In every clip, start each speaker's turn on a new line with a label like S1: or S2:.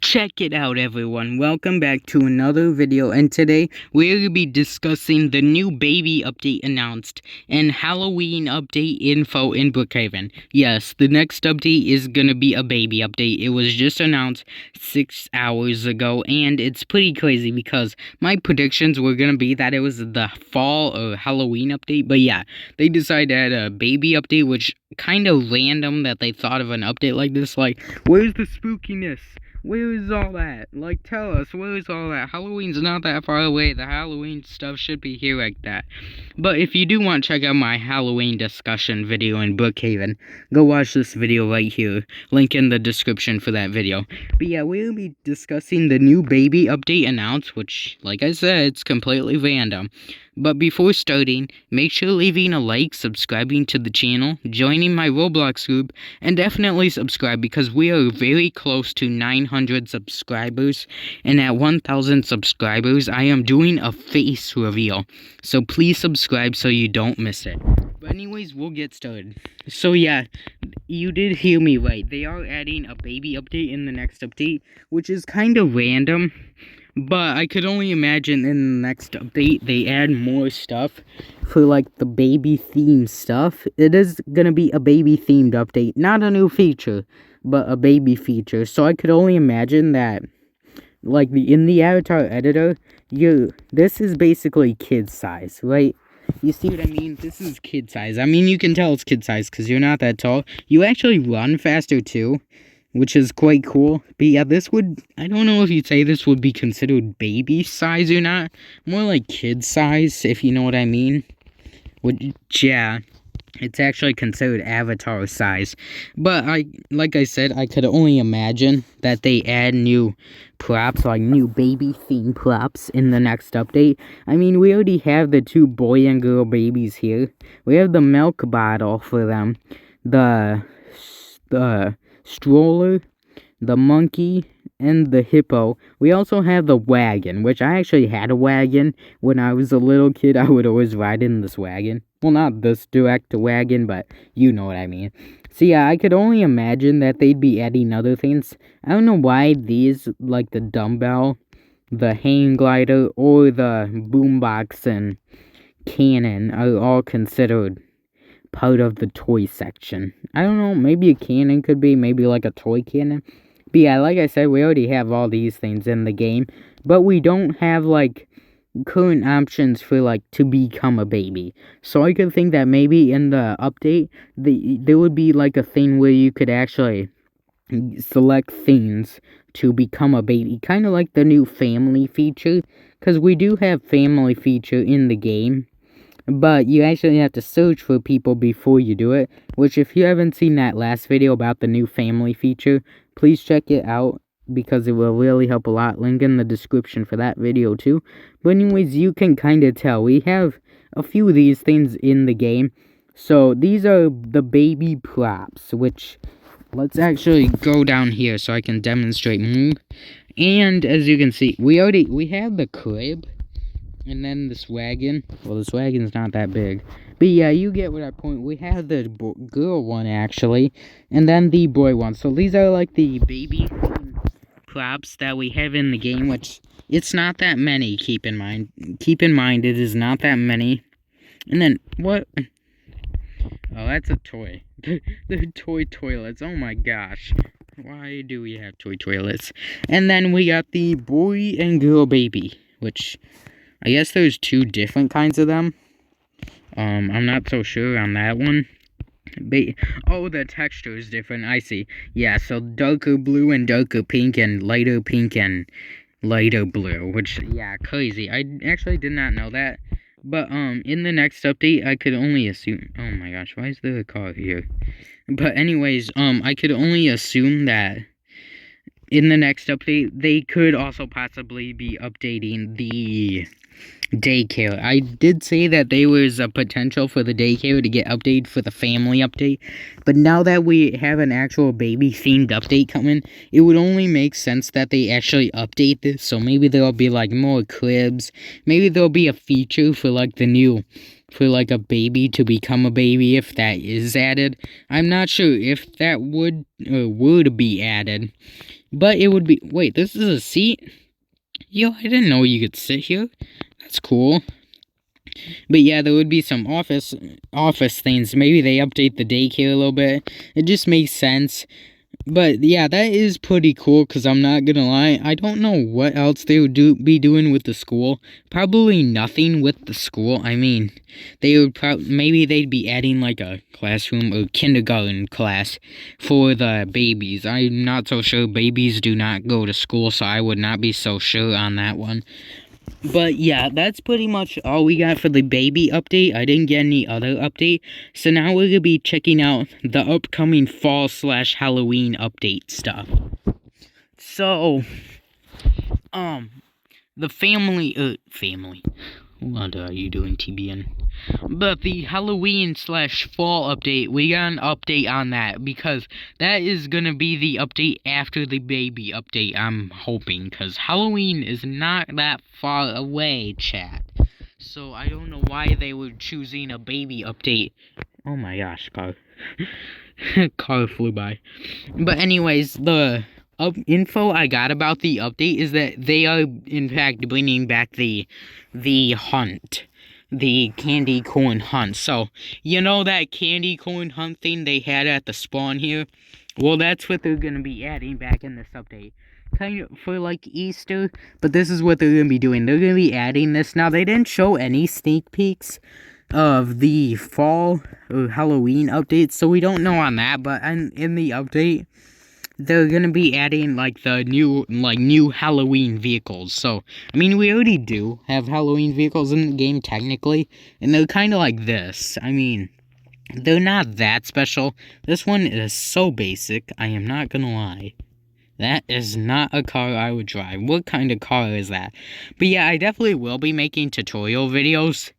S1: Check it out, everyone. Welcome back to another video, and today we're going to be discussing the new baby update announced and Halloween update info in Brookhaven. Yes, the next update is going to be a baby update. It was just announced 6 hours ago, and it's pretty crazy because my predictions were going to be that it was the fall or Halloween update, but yeah, they decided to add a baby update, which kind of random that they thought of an update like this. Like, where's the spookiness? Where is all that? Like, tell us, where is all that? Halloween's not that far away. The Halloween stuff should be here like that. But if you do want to check out my Halloween discussion video in Brookhaven, go watch this video right here. Link in the description for that video. But yeah, we'll be discussing the new baby update announced, which, like I said, it's completely random. But before starting, make sure leaving a like, subscribing to the channel, joining my Roblox group, and definitely subscribe because we are very close to 900 subscribers, and at 1,000 subscribers, I am doing a face reveal, so please subscribe so you don't miss it. But anyways, we'll get started. So yeah, you did hear me right. They are adding a baby update in the next update, which is kind of random. But I could only imagine in the next update, they add more stuff for, like, the baby-themed stuff. It is gonna be a baby-themed update. Not a new feature, but a baby feature. So I could only imagine that, like, in the avatar editor, this is basically kid size, right? You see what I mean? This is kid size. I mean, you can tell it's kid size because you're not that tall. You actually run faster, too, which is quite cool. But yeah, I don't know if you'd say this would be considered baby size or not. More like kid size, if you know what I mean. Which, yeah, it's actually considered avatar size. But like I said, I could only imagine that they add new props, like new baby theme props in the next update. I mean, we already have the two boy and girl babies here. We have the milk bottle for them. The stroller, the monkey, and the hippo. We also have the wagon, which I actually had a wagon. When I was a little kid, I would always ride in this wagon. Well, not this direct wagon, but you know what I mean. So yeah, I could only imagine that they'd be adding other things. I don't know why these, like the dumbbell, the hang glider, or the boombox and cannon are all considered part of the toy section. I don't know, maybe a cannon could be, maybe like a toy cannon. But yeah, like I said, we already have all these things in the game, but we don't have, like, current options for, like, to become a baby. So I could think that maybe in the update, there would be, like, a thing where you could actually select things to become a baby, kind of like the new family feature, because we do have family feature in the game. But you actually have to search for people before you do it, which if you haven't seen that last video about the new family feature, please check it out because it will really help a lot. Link in the description for that video too. But anyways, you can kind of tell we have a few of these things in the game. So these are the baby props, which let's actually go down here so I can demonstrate more. And as you can see, we have the crib. And then this wagon. Well, this wagon's not that big. But yeah, you get what I point. We have the girl one, actually. And then the boy one. So these are like the baby props that we have in the game. Which, it's not that many, keep in mind. Keep in mind, it is not that many. And then, what? Oh, that's a toy. The toy toilets. Oh my gosh. Why do we have toy toilets? And then we got the boy and girl baby. Which, I guess there's two different kinds of them. I'm not so sure on that one. Oh, the texture is different. I see. Yeah, so darker blue and darker pink and lighter blue. Which, yeah, crazy. I actually did not know that. But, in the next update, I could only assume... Oh my gosh, why is there a car here? But anyways, I could only assume that in the next update, they could also possibly be updating the daycare. I did say that there was a potential for the daycare to get updated for the family update, but now that we have an actual baby-themed update coming, it would only make sense that they actually update this, so maybe there'll be, like, more cribs, maybe there'll be a feature for, like, the new for like a baby to become a baby if that is added. I'm not sure if that would be added, but it would be. Wait, this is a seat? Yo, I didn't know you could sit here. That's cool. But yeah, there would be some office things. Maybe they update the daycare a little bit. It just makes sense. But yeah, that is pretty cool, because I'm not gonna lie, I don't know what else they would be doing with the school. Probably nothing with the school. I mean, they would maybe they'd be adding like a classroom or kindergarten class for the babies. I'm not so sure. Babies do not go to school, so I would not be so sure on that one. But yeah, that's pretty much all we got for the baby update. I didn't get any other update. So now we're going to be checking out the upcoming fall/Halloween update stuff. So, the family, what are you doing, TBN? But the Halloween/fall update, we got an update on that, because that is gonna be the update after the baby update, I'm hoping, because Halloween is not that far away, chat. So I don't know why they were choosing a baby update. Oh my gosh, car. Car flew by. But anyways, the info I got about the update is that they are in fact bringing back the hunt, the candy corn hunt. So you know that candy corn hunt thing they had at the spawn here? Well, that's what they're gonna be adding back in this update, kind of for like Easter. But this is what they're gonna be doing. They're gonna be adding this. Now, they didn't show any sneak peeks of the fall or Halloween updates, so we don't know on that. But in the update, they're gonna be adding like the new Halloween vehicles. So I mean, we already do have Halloween vehicles in the game technically, and they're kind of like this. I mean, they're not that special. This one is so basic, I am not gonna lie. That is not a car I would drive. What kind of car is that? But yeah, I definitely will be making tutorial videos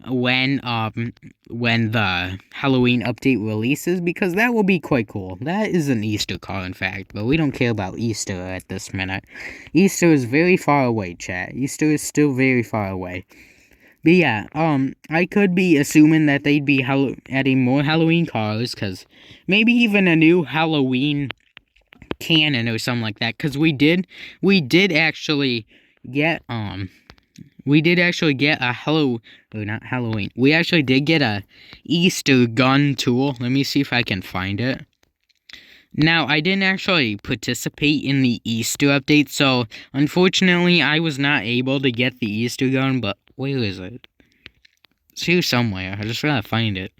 S1: when the Halloween update releases, because that will be quite cool. That is an Easter car, in fact, but we don't care about Easter at this minute. Easter is very far away, chat. Easter is still very far away. But yeah, I could be assuming that they'd be adding more Halloween cars, because maybe even a new Halloween cannon or something like that, because we did actually get a not Halloween. We actually did get a Easter gun tool. Let me see if I can find it. Now, I didn't actually participate in the Easter update, so unfortunately I was not able to get the Easter gun. But where is it? It's here somewhere. I just gotta find it.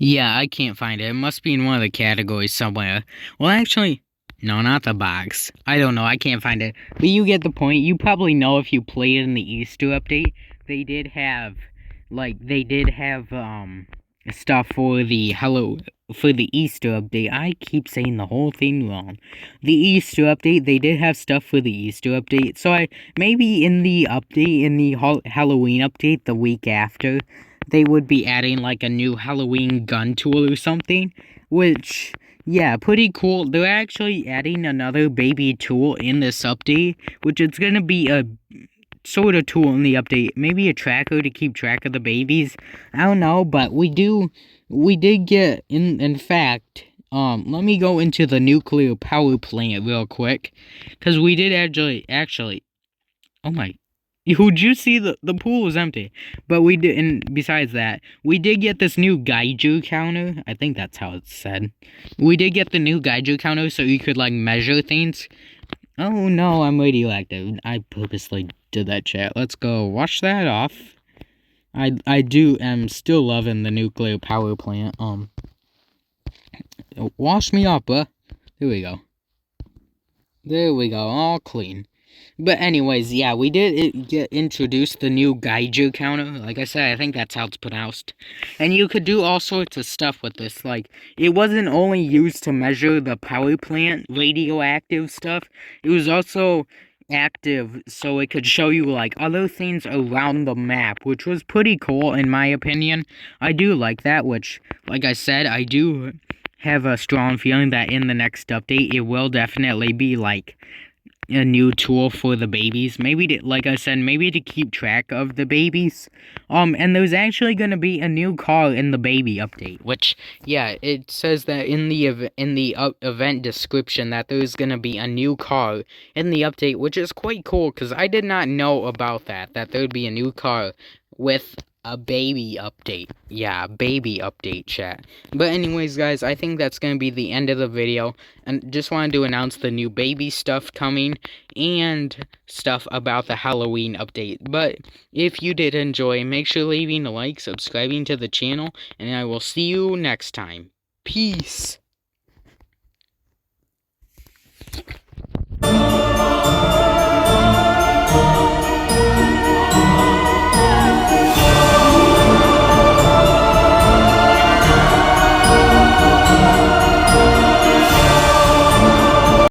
S1: Yeah, I can't find it. It must be in one of the categories somewhere. Well, actually, no, not the box. I don't know. I can't find it. But you get the point. You probably know if you played in the Easter update. They did have stuff for the Easter update. I keep saying the whole thing wrong. The Easter update, they did have stuff for the Easter update. So maybe in the Halloween update the week after, they would be adding like a new Halloween gun tool or something, which, yeah, pretty cool. They're actually adding another baby tool in this update, which is going to be a sort of tool in the update. Maybe a tracker to keep track of the babies. I don't know, but we did get, in fact, let me go into the nuclear power plant real quick, because we did actually, oh my, would you see the pool was empty, but we did, and besides that, we did get this new Gaiju counter. I think that's how it's said. We did get the new Gaiju counter, so you could like measure things. Oh no, I'm radioactive. I purposely did that, chat. Let's go wash that off. I am still loving the nuclear power plant. Wash me off, bruh. There we go. There we go, all clean. But anyways, yeah, we did get introduced the new Gaiju counter. Like I said, I think that's how it's pronounced. And you could do all sorts of stuff with this. Like, it wasn't only used to measure the power plant radioactive stuff. It was also active so it could show you like other things around the map, which was pretty cool in my opinion. I do like that, which, like I said, I do have a strong feeling that in the next update it will definitely be like a new tool for the babies. Maybe to, like I said, maybe to keep track of the babies. And there's actually gonna be a new car in the baby update, which, yeah, it says that in the event description that there's gonna be a new car in the update, which is quite cool because I did not know about that there'd be a new car with a baby update. Yeah, baby update, chat. But anyways, guys, I think that's gonna be the end of the video, and just wanted to announce the new baby stuff coming and stuff about the Halloween update. But if you did enjoy, make sure leaving a like, subscribing to the channel, and I will see you next time. Peace.